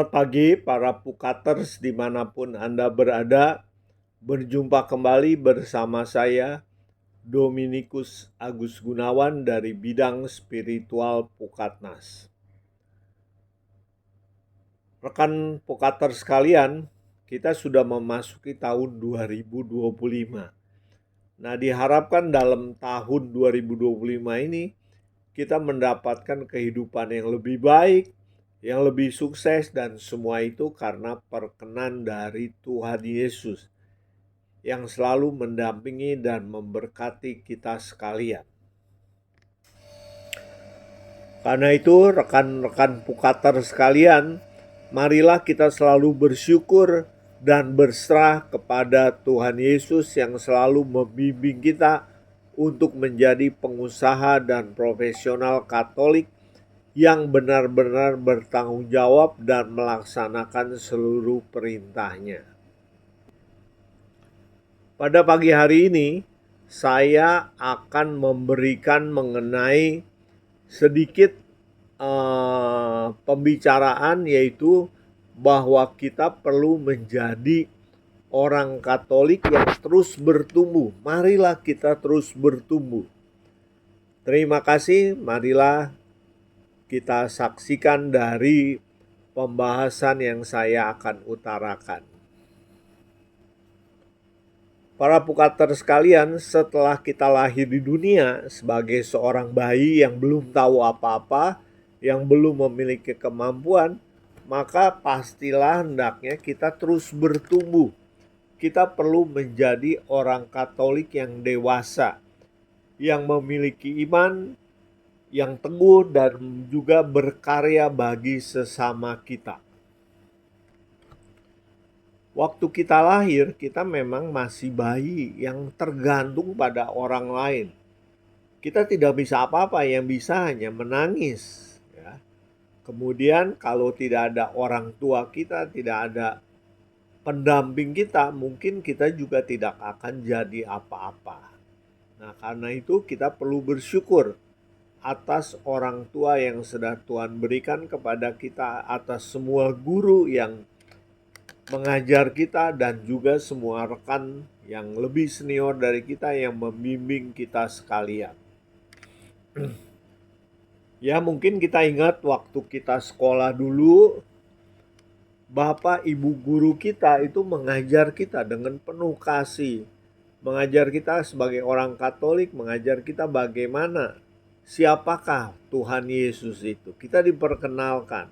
Selamat pagi para Pukaters dimanapun Anda berada. Berjumpa kembali bersama saya, Dominikus Agus Gunawan dari bidang spiritual Pukatnas. Rekan Pukaters sekalian, kita sudah memasuki tahun 2025. Nah, diharapkan dalam tahun 2025 ini kita mendapatkan kehidupan yang lebih baik, yang lebih sukses, dan semua itu karena perkenan dari Tuhan Yesus yang selalu mendampingi dan memberkati kita sekalian. Karena itu, rekan-rekan Pukater sekalian, marilah kita selalu bersyukur dan berserah kepada Tuhan Yesus yang selalu membimbing kita untuk menjadi pengusaha dan profesional Katolik yang benar-benar bertanggung jawab dan melaksanakan seluruh perintahnya. Pada pagi hari ini, saya akan memberikan mengenai sedikit pembicaraan, yaitu bahwa kita perlu menjadi orang Katolik yang terus bertumbuh. Marilah kita terus bertumbuh. Terima kasih, marilah kita saksikan dari pembahasan yang saya akan utarakan. Para Pukater sekalian, setelah kita lahir di dunia sebagai seorang bayi yang belum tahu apa-apa, yang belum memiliki kemampuan, maka pastilah hendaknya kita terus bertumbuh. Kita perlu menjadi orang Katolik yang dewasa, yang memiliki iman, yang teguh, dan juga berkarya bagi sesama kita. Waktu kita lahir, kita memang masih bayi yang tergantung pada orang lain. Kita tidak bisa apa-apa, yang bisa hanya menangis. Ya. Kemudian kalau tidak ada orang tua kita, tidak ada pendamping kita, mungkin kita juga tidak akan jadi apa-apa. Nah, karena itu kita perlu bersyukur atas orang tua yang sudah Tuhan berikan kepada kita, atas semua guru yang mengajar kita, dan juga semua rekan yang lebih senior dari kita yang membimbing kita sekalian. Ya, mungkin kita ingat waktu kita sekolah dulu, Bapak Ibu guru kita itu mengajar kita dengan penuh kasih. Mengajar kita sebagai orang Katolik, mengajar kita bagaimana, siapakah Tuhan Yesus itu. Kita diperkenalkan.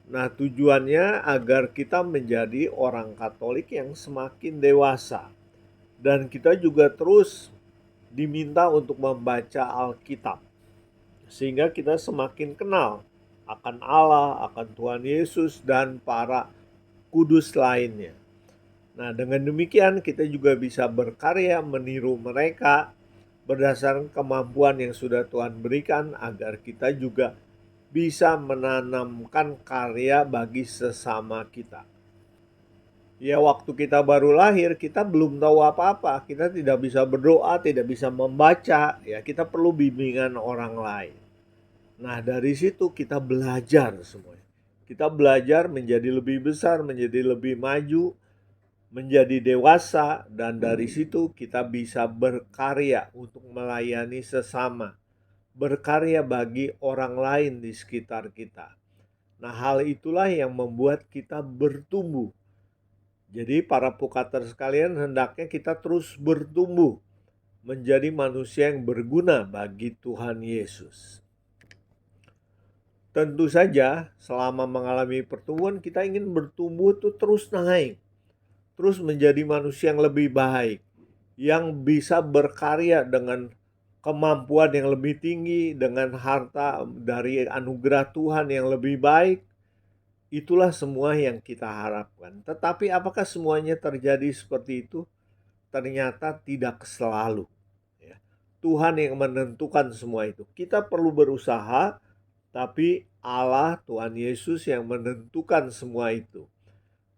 Nah, tujuannya agar kita menjadi orang Katolik yang semakin dewasa. Dan kita juga terus diminta untuk membaca Alkitab. Sehingga kita semakin kenal akan Allah, akan Tuhan Yesus, dan para kudus lainnya. Nah, dengan demikian kita juga bisa berkarya meniru mereka berdasarkan kemampuan yang sudah Tuhan berikan, agar kita juga bisa menanamkan karya bagi sesama kita. Ya, waktu kita baru lahir, kita belum tahu apa-apa. Kita tidak bisa berdoa, tidak bisa membaca. Ya, kita perlu bimbingan orang lain. Nah, dari situ kita belajar semuanya. Kita belajar menjadi lebih besar, menjadi lebih maju, menjadi dewasa, dan dari situ kita bisa berkarya untuk melayani sesama, berkarya bagi orang lain di sekitar kita. Nah, hal itulah yang membuat kita bertumbuh. Jadi para Pukater sekalian, hendaknya kita terus bertumbuh menjadi manusia yang berguna bagi Tuhan Yesus. Tentu saja selama mengalami pertumbuhan, kita ingin bertumbuh itu terus naik, terus menjadi manusia yang lebih baik, yang bisa berkarya dengan kemampuan yang lebih tinggi, dengan harta dari anugerah Tuhan yang lebih baik. Itulah semua yang kita harapkan. Tetapi apakah semuanya terjadi seperti itu? Ternyata tidak selalu. Ya. Tuhan yang menentukan semua itu. Kita perlu berusaha, tapi Allah, Tuhan Yesus yang menentukan semua itu.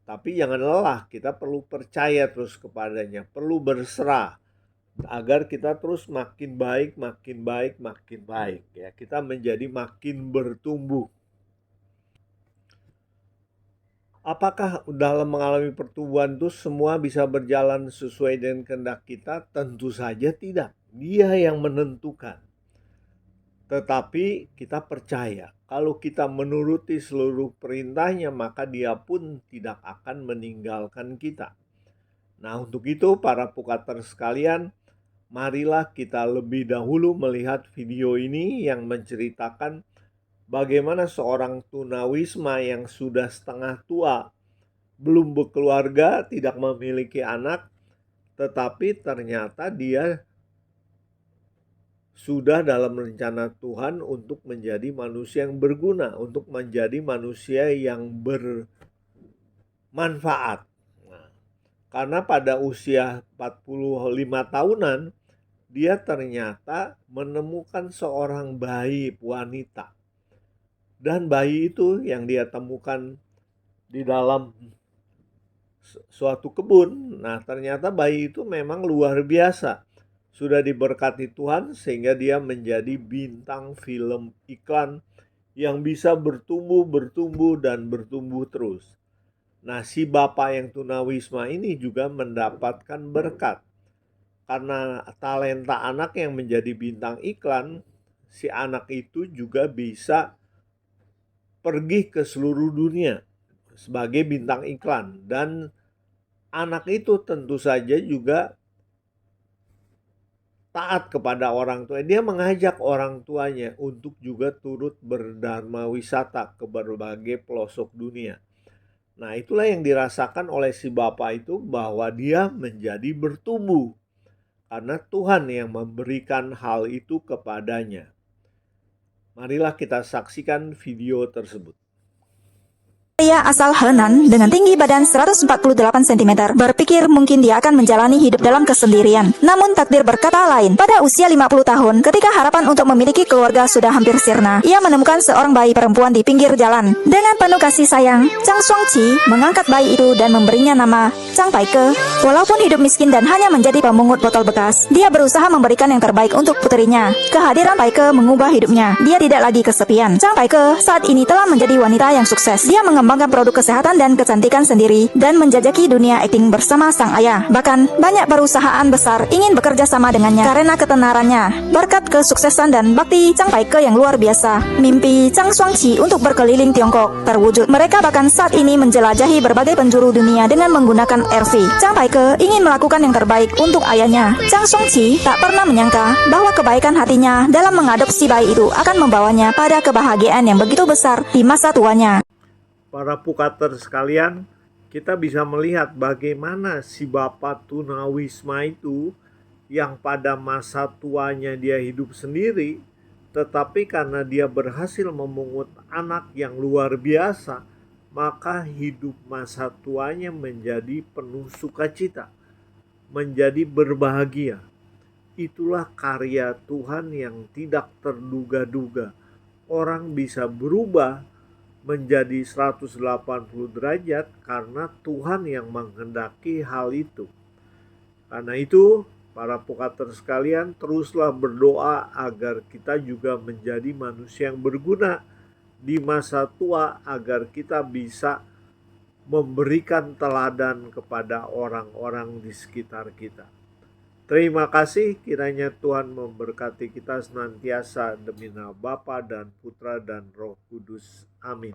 Tapi jangan lelah, kita perlu percaya terus kepadanya, perlu berserah agar kita terus makin baik, makin baik, makin baik. Ya, kita menjadi makin bertumbuh. Apakah dalam mengalami pertumbuhan itu semua bisa berjalan sesuai dengan kehendak kita? Tentu saja tidak. Dia yang menentukan. Tetapi kita percaya kalau kita menuruti seluruh perintahnya, maka dia pun tidak akan meninggalkan kita. Nah, untuk itu para pukater sekalian, marilah kita lebih dahulu melihat video ini yang menceritakan bagaimana seorang tunawisma yang sudah setengah tua, belum berkeluarga, tidak memiliki anak, tetapi ternyata dia sudah dalam rencana Tuhan untuk menjadi manusia yang berguna, untuk menjadi manusia yang bermanfaat. Nah, karena pada usia 45 tahunan, dia ternyata menemukan seorang bayi wanita. Dan bayi itu yang dia temukan di dalam suatu kebun. Nah, ternyata bayi itu memang luar biasa. Sudah diberkati Tuhan sehingga dia menjadi bintang film iklan yang bisa bertumbuh dan bertumbuh terus. Nah, si bapak yang tunawisma ini juga mendapatkan berkat. Karena talenta anak yang menjadi bintang iklan, si anak itu juga bisa pergi ke seluruh dunia sebagai bintang iklan. Dan anak itu tentu saja juga taat kepada orang tua. Dia mengajak orang tuanya untuk juga turut berdharma wisata ke berbagai pelosok dunia. Nah, itulah yang dirasakan oleh si bapak itu, bahwa dia menjadi bertumbuh karena Tuhan yang memberikan hal itu kepadanya. Marilah kita saksikan video tersebut. Pria asal Henan dengan tinggi badan 148 cm berpikir mungkin dia akan menjalani hidup dalam kesendirian. Namun takdir berkata lain. Pada usia 50 tahun, ketika harapan untuk memiliki keluarga sudah hampir sirna, ia menemukan seorang bayi perempuan di pinggir jalan. Dengan penuh kasih sayang, Chang Shuangqi mengangkat bayi itu dan memberinya nama Chang Paike. Walaupun hidup miskin dan hanya menjadi pemungut botol bekas, dia berusaha memberikan yang terbaik untuk putrinya. Kehadiran Paike mengubah hidupnya. Dia tidak lagi kesepian. Chang Paike saat ini telah menjadi wanita yang sukses. Dia mengembangkan produk kesehatan dan kecantikan sendiri dan menjajaki dunia akting bersama sang ayah. Bahkan banyak perusahaan besar ingin bekerja sama dengannya karena ketenarannya. Berkat kesuksesan dan bakti Chang Paike yang luar biasa, mimpi Chang Shuangqi untuk berkeliling Tiongkok terwujud. Mereka bahkan saat ini menjelajahi berbagai penjuru dunia dengan menggunakan RV. Chang Paike ingin melakukan yang terbaik untuk ayahnya. Chang Shuangqi tak pernah menyangka bahwa kebaikan hatinya dalam mengadopsi bayi itu akan membawanya pada kebahagiaan yang begitu besar di masa tuanya. Para pukater sekalian, kita bisa melihat bagaimana si bapak tunawisma itu yang pada masa tuanya dia hidup sendiri, tetapi karena dia berhasil memungut anak yang luar biasa, maka hidup masa tuanya menjadi penuh sukacita, menjadi berbahagia. Itulah karya Tuhan yang tidak terduga-duga. Orang bisa berubah menjadi 180 derajat karena Tuhan yang menghendaki hal itu. Karena itu, para pukater sekalian, teruslah berdoa agar kita juga menjadi manusia yang berguna di masa tua, agar kita bisa memberikan teladan kepada orang-orang di sekitar kita. Terima kasih, kiranya Tuhan memberkati kita senantiasa demi nama Bapa dan Putra dan Roh Kudus. Amin.